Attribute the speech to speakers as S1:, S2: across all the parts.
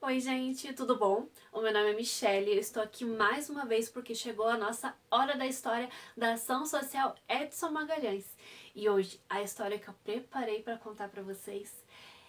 S1: Oi, gente, tudo bom? O meu nome é Michelle e eu estou aqui mais uma vez porque chegou a nossa Hora da História da Ação Social Edson Magalhães. E hoje, a história que eu preparei para contar para vocês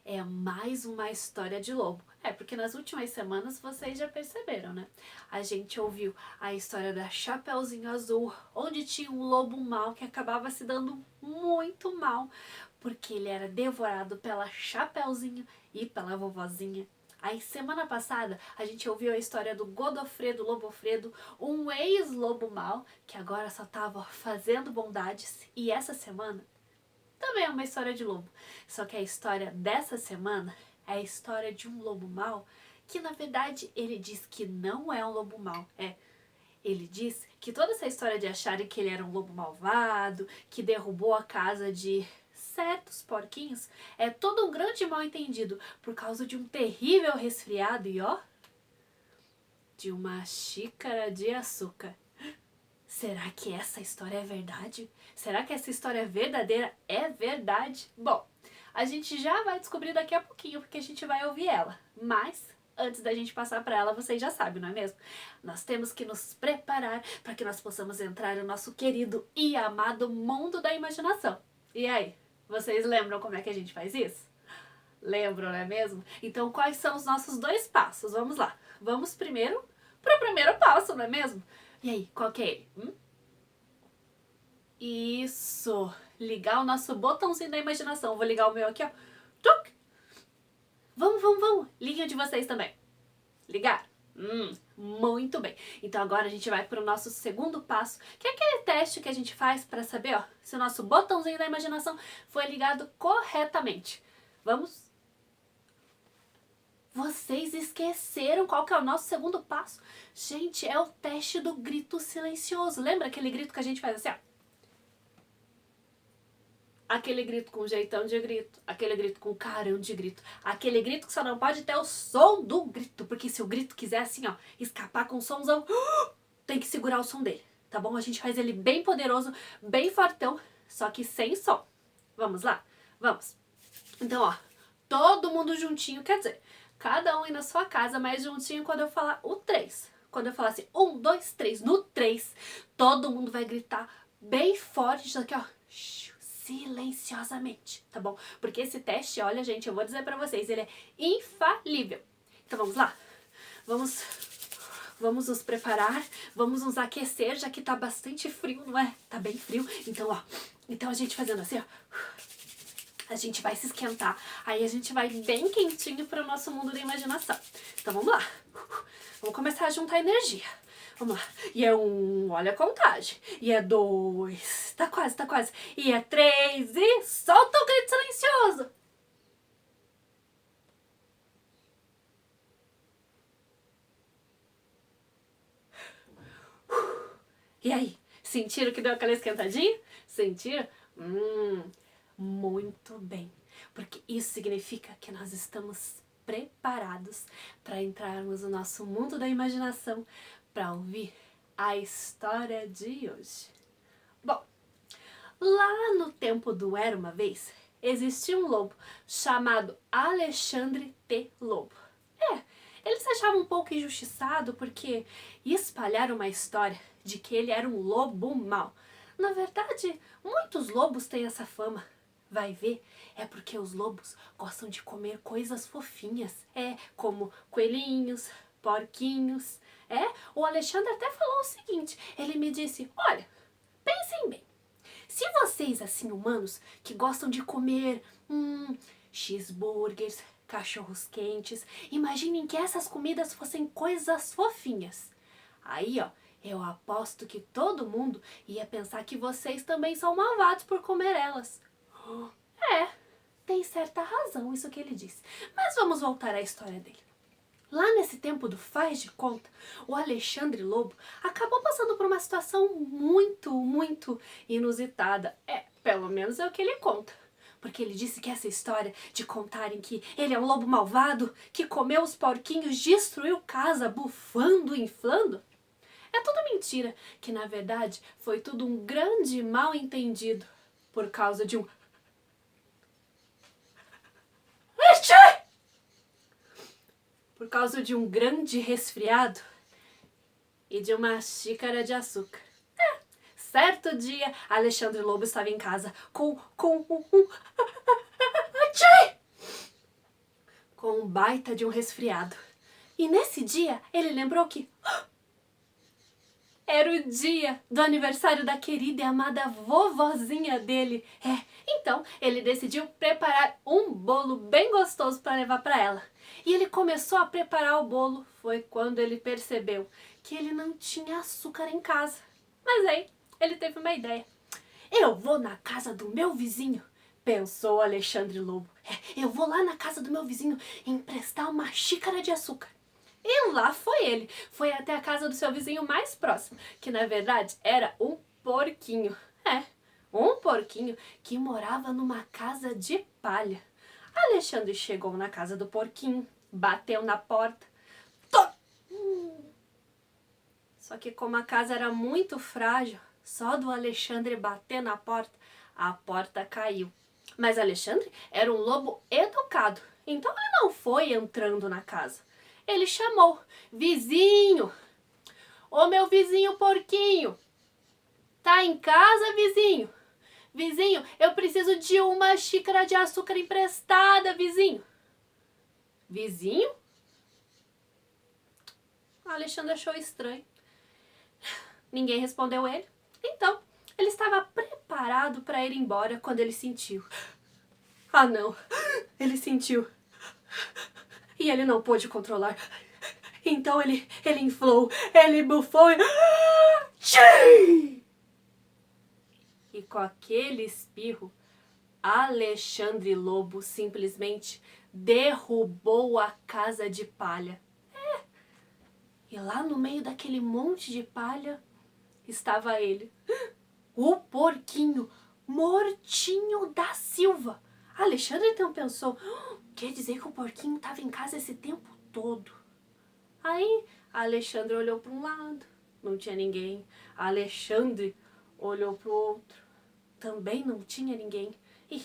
S1: é mais uma história de lobo. Porque nas últimas semanas vocês já perceberam, né? A gente ouviu a história da Chapeuzinho Azul, onde tinha um lobo mau que acabava se dando muito mal, porque ele era devorado pela Chapeuzinho e pela vovozinha. Aí, semana passada, a gente ouviu a história do Godofredo Lobofredo, um ex-lobo mau, que agora só tava fazendo bondades. E essa semana também é uma história de lobo. Só que a história dessa semana é a história de um lobo mau, que na verdade ele diz que não é um lobo mau. Ele diz que toda essa história de acharem que ele era um lobo malvado, que derrubou a casa de certos porquinhos, é todo um grande mal-entendido por causa de um terrível resfriado e de uma xícara de açúcar. Será que essa história é verdade? Será que essa história verdadeira é verdade? Bom, a gente já vai descobrir daqui a pouquinho, porque a gente vai ouvir ela. Mas, antes da gente passar para ela, vocês já sabem, não é mesmo? Nós temos que nos preparar para que nós possamos entrar no nosso querido e amado mundo da imaginação. E aí, vocês lembram como é que a gente faz isso? Lembram, não é mesmo? Então, quais são os nossos 2 passos? Vamos lá. Vamos primeiro para o primeiro passo, não é mesmo? E aí, qual que é ele? Isso! Ligar o nosso botãozinho da imaginação. Vou ligar o meu aqui, ó. Tuc! Vamos! Liguem o de vocês também. Ligar? Muito bem. Então agora a gente vai para o nosso segundo passo, que é aquele teste que a gente faz para saber, se o nosso botãozinho da imaginação foi ligado corretamente. Vamos? Vocês esqueceram qual que é o nosso segundo passo? Gente, é o teste do grito silencioso. Lembra aquele grito que a gente faz assim, ó? Aquele grito com jeitão de grito, aquele grito com carão de grito, aquele grito que só não pode ter o som do grito, porque se o grito quiser assim, ó, escapar com somzão, tem que segurar o som dele, tá bom? A gente faz ele bem poderoso, bem fortão, só que sem som. Vamos lá? Vamos. Então, ó, todo mundo juntinho, quer dizer, cada um aí na sua casa, mais juntinho quando eu falar o 3. Quando eu falar assim, 1, 2, 3, no 3, todo mundo vai gritar bem forte, isso aqui, ó, silenciosamente, tá bom? Porque esse teste, olha, gente, eu vou dizer pra vocês, ele é infalível. Então vamos lá? Vamos nos preparar, vamos nos aquecer, já que tá bastante frio, não é? Tá bem frio. Então, ó, então a gente fazendo assim, ó, a gente vai se esquentar, aí a gente vai bem quentinho pro nosso mundo da imaginação. Então vamos lá. Vamos começar a juntar energia. Vamos lá. E é 1, olha a contagem. E é 2, tá quase. E é 3 e solta o grito silencioso. E aí, sentiram que deu aquela esquentadinha? Sentiram? Muito bem. Porque isso significa que nós estamos preparados para entrarmos no nosso mundo da imaginação para ouvir a história de hoje. Bom, lá no tempo do Era Uma Vez, existia um lobo chamado Alexandre T. Lobo. Ele se achava um pouco injustiçado porque espalharam uma história de que ele era um lobo mau. Na verdade, muitos lobos têm essa fama. Vai ver, é porque os lobos gostam de comer coisas fofinhas. Como coelhinhos, porquinhos. O Alexandre até falou o seguinte, ele me disse, olha, pensem bem, se vocês, assim, humanos, que gostam de comer cheeseburgers, cachorros quentes, imaginem que essas comidas fossem coisas fofinhas. Aí, ó, eu aposto que todo mundo ia pensar que vocês também são malvados por comer elas. Tem certa razão isso que ele disse. Mas vamos voltar à história dele. Lá nesse tempo do faz de conta, o Alexandre Lobo acabou passando por uma situação muito inusitada. Pelo menos é o que ele conta. Porque ele disse que essa história de contarem que ele é um lobo malvado, que comeu os porquinhos, destruiu casa, bufando, inflando, é tudo mentira. Que na verdade foi tudo um grande mal entendido por causa de um... por causa de um grande resfriado e de uma xícara de açúcar. Certo dia, Alexandre Lobo estava em casa com um baita de um resfriado. E nesse dia, ele lembrou que era o dia do aniversário da querida e amada vovozinha dele. Então ele decidiu preparar um bolo bem gostoso para levar para ela. E ele começou a preparar o bolo. Foi quando ele percebeu que ele não tinha açúcar em casa. Mas aí ele teve uma ideia. Eu vou na casa do meu vizinho, pensou Alexandre Lobo. Eu vou lá na casa do meu vizinho emprestar uma xícara de açúcar. E lá foi ele. Foi até a casa do seu vizinho mais próximo, que na verdade era um porquinho. Um porquinho que morava numa casa de palha. Alexandre chegou na casa do porquinho, bateu na porta. Só que como a casa era muito frágil, só do Alexandre bater na porta, a porta caiu. Mas Alexandre era um lobo educado, então ele não foi entrando na casa. Ele chamou: vizinho! Ô meu vizinho porquinho! Tá em casa, vizinho? Vizinho, eu preciso de uma xícara de açúcar emprestada, vizinho. Vizinho? Alexandre achou estranho. Ninguém respondeu ele. Então, ele estava preparado para ir embora quando ele sentiu. Ah, não! Ele sentiu. E ele não pôde controlar. Então ele inflou, ele bufou e com aquele espirro, Alexandre Lobo simplesmente derrubou a casa de palha. E lá no meio daquele monte de palha estava ele, o porquinho Mortinho da Silva. Alexandre então pensou: quer dizer que o porquinho estava em casa esse tempo todo. Aí Alexandre olhou para um lado, não tinha ninguém. Alexandre olhou para o outro, também não tinha ninguém. E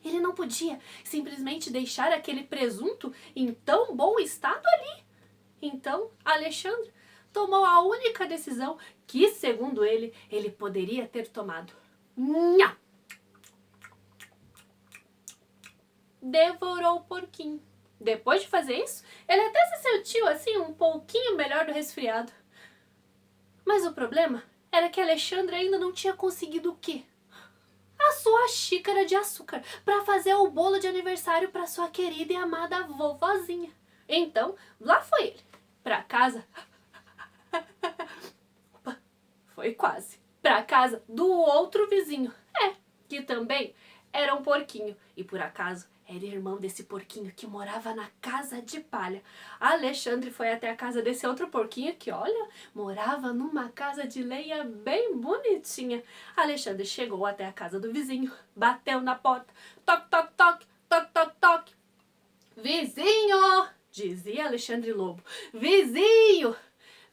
S1: ele não podia simplesmente deixar aquele presunto em tão bom estado ali. Então Alexandre tomou a única decisão que, segundo ele poderia ter tomado. Nha! Devorou o porquinho. Depois de fazer isso, ele até se sentiu assim um pouquinho melhor do resfriado. Mas o problema era que Alexandre ainda não tinha conseguido o quê? A sua xícara de açúcar para fazer o bolo de aniversário para sua querida e amada vovozinha. Então, lá foi ele, para casa. Opa, foi quase. Para casa do outro vizinho. Que também era um porquinho. E por acaso era irmão desse porquinho que morava na casa de palha. Alexandre foi até a casa desse outro porquinho que, olha, morava numa casa de lenha bem bonitinha. Alexandre chegou até a casa do vizinho, bateu na porta. Toc, toc, toc, toc, toc, toc. Vizinho! Dizia Alexandre Lobo. Vizinho!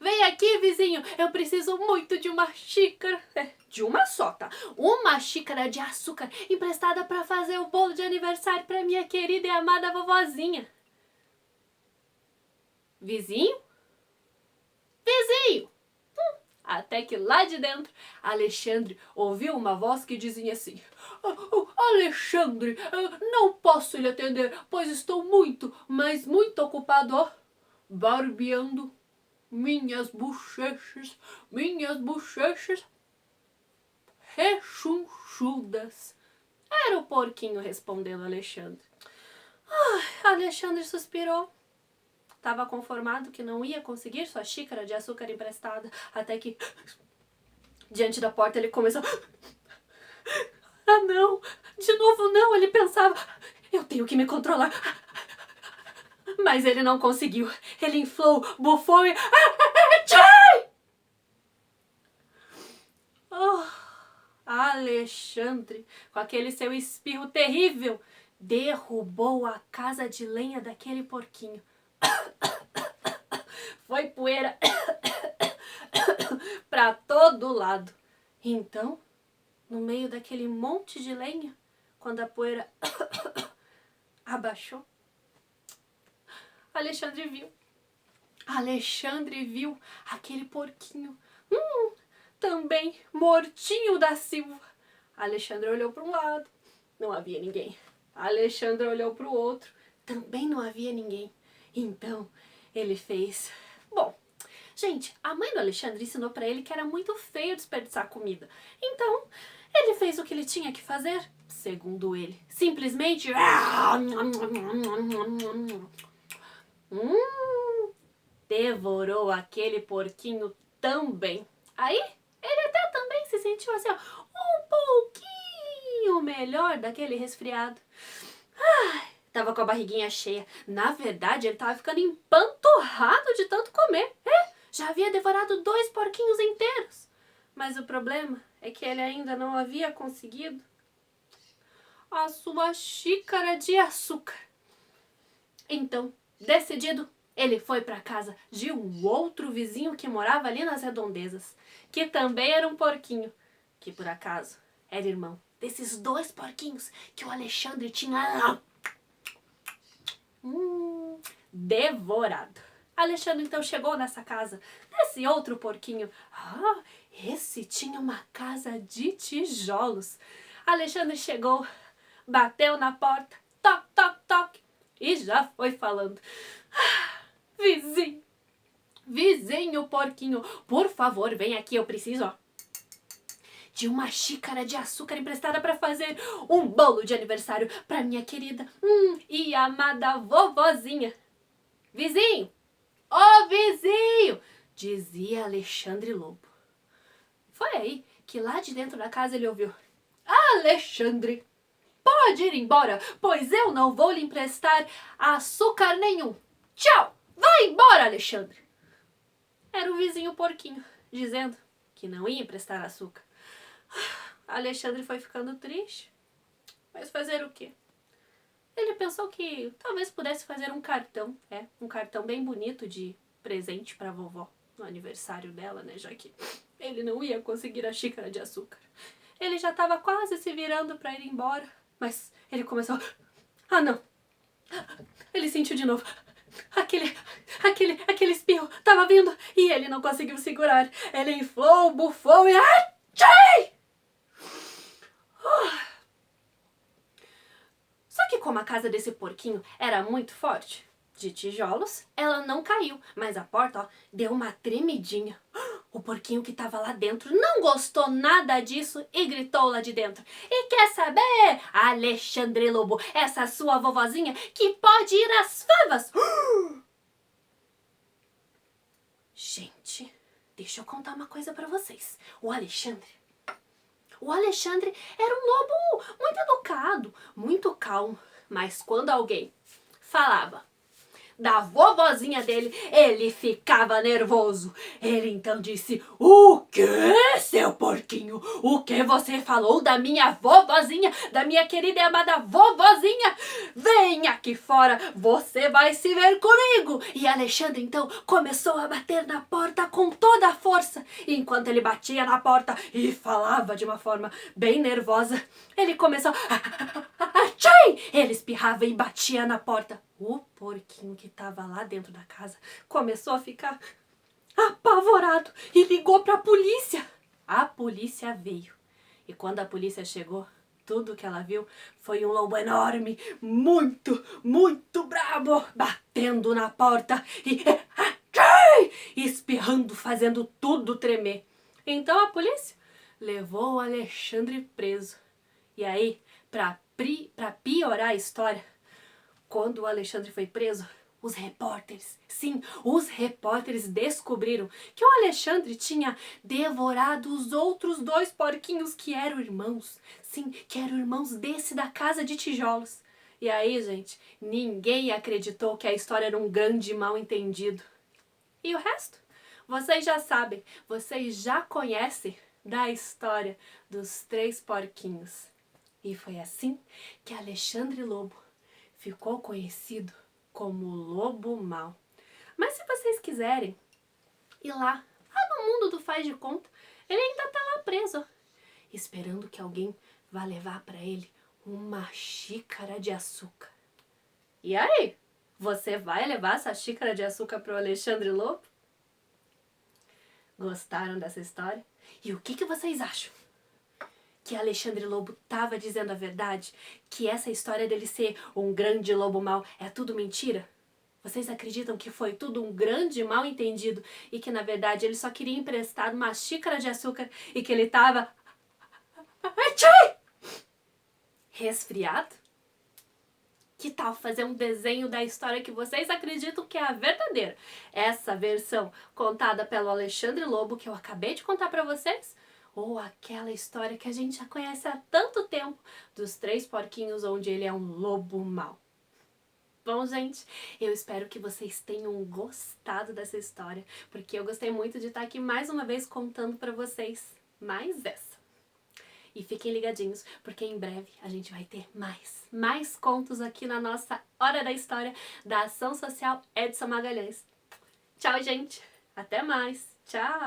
S1: Vem aqui, vizinho, eu preciso muito de uma xícara. De uma só, tá? Uma xícara de açúcar emprestada para fazer o bolo de aniversário para minha querida e amada vovozinha. Vizinho? Vizinho! Até que lá de dentro, Alexandre ouviu uma voz que dizia assim: Alexandre, não posso lhe atender, pois estou muito, mas muito ocupado, ó, barbeando minhas bochechas rechonchudas. Era o porquinho respondendo Alexandre. Alexandre suspirou. Estava conformado que não ia conseguir sua xícara de açúcar emprestada, até que, diante da porta, ele começou... Ah, não! De novo não! Ele pensava... Eu tenho que me controlar. Mas ele não conseguiu. Ele inflou, bufou e... Alexandre, com aquele seu espirro terrível, derrubou a casa de lenha daquele porquinho. Foi poeira para todo lado. Então, no meio daquele monte de lenha, quando a poeira abaixou, Alexandre viu. Alexandre viu aquele porquinho, também mortinho da Silva. Alexandre olhou para um lado, não havia ninguém. Alexandre olhou para o outro, também não havia ninguém. Então, ele fez... Bom, gente, a mãe do Alexandre ensinou para ele que era muito feio desperdiçar comida. Então, ele fez o que ele tinha que fazer, segundo ele. Simplesmente... devorou aquele porquinho também. Aí, ele até também se sentiu assim, ó, um pouquinho melhor daquele resfriado. Tava com a barriguinha cheia. Na verdade, ele tava ficando empanturrado de tanto comer. Já havia devorado 2 porquinhos inteiros. Mas o problema é que ele ainda não havia conseguido a sua xícara de açúcar. Então, decidido, ele foi para casa de um outro vizinho que morava ali nas redondezas, que também era um porquinho, que por acaso era irmão desses 2 porquinhos que o Alexandre tinha devorado. Alexandre então chegou nessa casa desse outro porquinho. Esse tinha uma casa de tijolos. Alexandre chegou, bateu na porta, toc, toc, toc, e já foi falando. Vizinho porquinho, por favor, vem aqui, eu preciso, de uma xícara de açúcar emprestada para fazer um bolo de aniversário para minha querida e amada vovozinha. Vizinho, ô vizinho, dizia Alexandre Lobo. Foi aí que lá de dentro da casa ele ouviu: Alexandre, pode ir embora, pois eu não vou lhe emprestar açúcar nenhum. Tchau, vai embora, Alexandre. Era o vizinho porquinho, dizendo que não ia emprestar açúcar. Alexandre foi ficando triste, mas fazer o quê? Ele pensou que talvez pudesse fazer um cartão, um cartão bem bonito de presente para a vovó no aniversário dela, né, já que ele não ia conseguir a xícara de açúcar. Ele já estava quase se virando para ir embora, mas ele começou... não! Ele sentiu de novo. Aquele espirro estava vindo e ele não conseguiu segurar. Ele inflou, bufou e... Achei! Só que como a casa desse porquinho era muito forte, de tijolos, ela não caiu, mas a porta, deu uma tremidinha. O porquinho que estava lá dentro não gostou nada disso e gritou lá de dentro: E quer saber, Alexandre Lobo, essa sua vovozinha que pode ir às favas? Gente, deixa eu contar uma coisa pra vocês. O Alexandre era um lobo muito educado, muito calmo. Mas quando alguém falava da vovozinha dele, ele ficava nervoso. Ele então disse: O quê, seu porquinho? O que você falou da minha vovozinha, da minha querida e amada vovozinha? Vem aqui fora, você vai se ver comigo. E Alexandre então começou a bater na porta com toda a força. E enquanto ele batia na porta e falava de uma forma bem nervosa, ele começou... Achei! Ele espirrava e batia na porta. O porquinho que estava lá dentro da casa começou a ficar apavorado e ligou para a polícia. A polícia veio. E quando a polícia chegou, tudo que ela viu foi um lobo enorme, muito, muito brabo, batendo na porta e espirrando, fazendo tudo tremer. Então a polícia levou o Alexandre preso. E aí, para piorar a história, quando o Alexandre foi preso, os repórteres descobriram que o Alexandre tinha devorado os outros 2 porquinhos que eram irmãos. Sim, que eram irmãos desse da casa de tijolos. E aí, gente, ninguém acreditou que a história era um grande mal-entendido. E o resto? Vocês já sabem, vocês já conhecem da história dos 3 porquinhos. E foi assim que Alexandre Lobo ficou conhecido como Lobo Mau. Mas se vocês quiserem ir lá no mundo do faz de conta, ele ainda tá lá preso, esperando que alguém vá levar para ele uma xícara de açúcar. E aí? Você vai levar essa xícara de açúcar pro Alexandre Lobo? Gostaram dessa história? E o que vocês acham? Que Alexandre Lobo estava dizendo a verdade? Que essa história dele ser um grande lobo mau é tudo mentira? Vocês acreditam que foi tudo um grande mal entendido e que na verdade ele só queria emprestar uma xícara de açúcar e que ele estava resfriado? Que tal fazer um desenho da história que vocês acreditam que é a verdadeira? Essa versão contada pelo Alexandre Lobo que eu acabei de contar para vocês? Ou aquela história que a gente já conhece há tanto tempo dos 3 porquinhos onde ele é um lobo mau? Bom, gente, eu espero que vocês tenham gostado dessa história, porque eu gostei muito de estar aqui mais uma vez contando para vocês mais essa. E fiquem ligadinhos, porque em breve a gente vai ter mais contos aqui na nossa Hora da História da Ação Social Edson Magalhães. Tchau, gente! Até mais! Tchau!